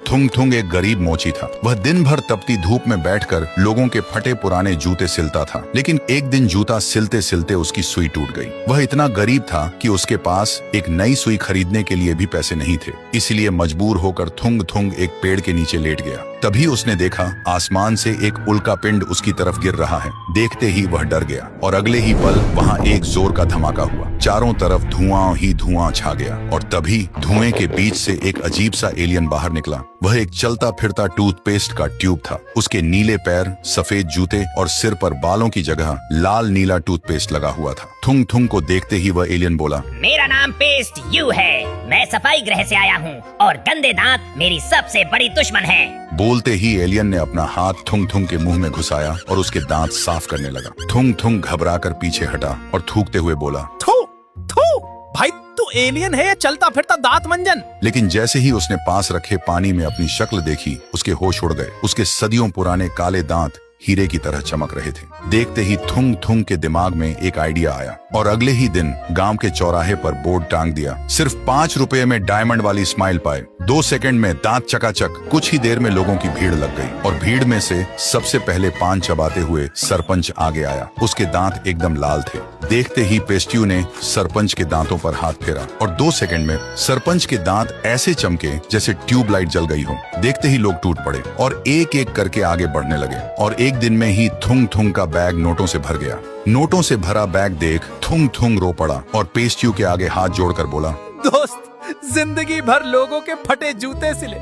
थुंग थुंग एक गरीब मोची था। वह दिन भर तपती धूप में बैठकर लोगों के फटे पुराने जूते सिलता था। लेकिन एक दिन जूता सिलते सिलते उसकी सुई टूट गई। वह इतना गरीब था कि उसके पास एक नई सुई खरीदने के लिए भी पैसे नहीं थे। इसलिए मजबूर होकर थुंग थुंग एक पेड़ के नीचे लेट गया। तभी उसने देखा आसमान से एक उल्का पिंड उसकी तरफ गिर रहा है। देखते ही वह डर गया और अगले ही पल वहां एक जोर का धमाका हुआ। चारों तरफ धुआं ही धुआं छा गया और तभी धुएं के बीच से एक अजीब सा एलियन बाहर निकला। वह एक चलता फिरता टूथपेस्ट का ट्यूब था। उसके नीले पैर, सफेद जूते और सिर पर बालों की जगह लाल नीला टूथपेस्ट लगा हुआ था। थुंग थुंग को देखते ही वह एलियन बोला, मेरा नाम पेस्ट यू है। मैं सफाई ग्रह से आया हूँ और गंदे दांत मेरी सबसे बड़ी दुश्मन है। बोलते ही एलियन ने अपना हाथ थुंग थुंग के मुंह में घुसाया और उसके दांत साफ करने लगा। थुंग थुंग घबराकर पीछे हटा और थूकते हुए बोला, थू थू, भाई तू एलियन है या चलता फिरता दांत मंजन? लेकिन जैसे ही उसने पास रखे पानी में अपनी शक्ल देखी, उसके होश उड़ गए। उसके सदियों पुराने काले दांत हीरे की तरह चमक रहे थे। देखते ही थुंग थुंग के दिमाग में एक आइडिया आया और अगले ही दिन गांव के चौराहे पर बोर्ड टांग दिया, सिर्फ 5 रुपए में डायमंड वाली स्माइल पाए। 2 सेकंड में दांत चकाचक। कुछ ही देर में लोगों की भीड़ लग गई और भीड़ में से सबसे पहले पान चबाते हुए सरपंच आगे आया। उसके दांत एकदम लाल थे। देखते ही पेस्ट्यू ने सरपंच के दांतों पर हाथ फेरा और 2 सेकंड में सरपंच के दांत ऐसे चमके जैसे ट्यूबलाइट जल गई हो। देखते ही लोग टूट पड़े और एक एक करके आगे बढ़ने लगे और एक दिन में ही थुंग थुंग का बैग नोटों से भर गया। नोटों से भरा बैग देख थुंग थुंग रो पड़ा और पेस्ट्यू के आगे हाथ जोड़कर बोला, दोस्त, जिंदगी भर लोगों के फटे जूते सिले,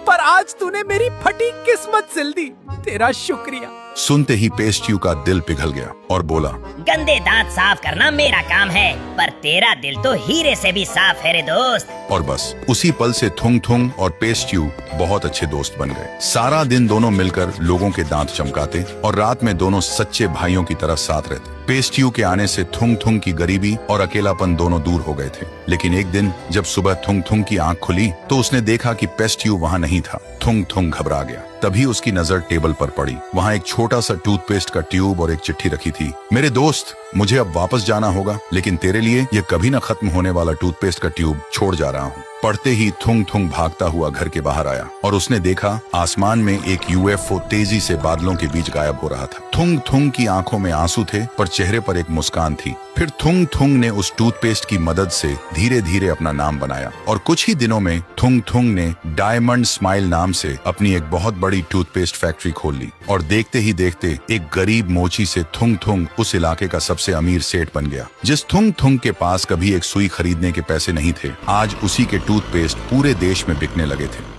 पर आज तूने मेरी फटी किस्मत सिल दी। तेरा शुक्रिया। सुनते ही पेस्ट्यू का दिल पिघल गया और बोला, गंदे दांत साफ करना मेरा काम है, पर तेरा दिल तो हीरे से भी साफ है रे दोस्त। और बस उसी पल से थुंग थुंग और पेस्ट्यू बहुत अच्छे दोस्त बन गए। सारा दिन दोनों मिलकर लोगों के दांत चमकाते और रात में दोनों सच्चे भाइयों की तरह साथ रहते। पेस्ट्यू के आने से थुंग थुंग की गरीबी और अकेलापन दोनों दूर हो गए थे। लेकिन एक दिन जब सुबह थुंग थुंग की आंख खुली तो उसने देखा कि पेस्ट्यू वहां नहीं था। थुंग थुंग घबरा गया। तभी उसकी नजर टेबल पर पड़ी। वहां एक छोटा सा टूथपेस्ट का ट्यूब और एक चिट्ठी रखी थी। मेरे दोस्त, मुझे अब वापस जाना होगा, लेकिन तेरे लिए ये कभी न खत्म होने वाला टूथपेस्ट का ट्यूब छोड़ जा रहा हूँ। पढ़ते ही थुंग थुंग भागता हुआ घर के बाहर आया और उसने देखा आसमान में एक यूएफओ तेजी से बादलों के बीच गायब हो रहा था। थुंग थुंग की आंखों में आंसू थे पर चेहरे पर एक मुस्कान थी। फिर थुंग थुंग ने उस टूथपेस्ट की मदद से धीरे धीरे अपना नाम बनाया और कुछ ही दिनों में थुंग थुंग ने डायमंड स्माइल नाम से अपनी एक बहुत बड़ी टूथपेस्ट फैक्ट्री खोल ली। और देखते ही देखते एक गरीब मोची से थुंग थुंग उस इलाके का सबसे अमीर सेठ बन गया। जिस थुंग थुंग के पास कभी एक सुई खरीदने के पैसे नहीं थे, आज उसी के टूथपेस्ट पूरे देश में बिकने लगे थे।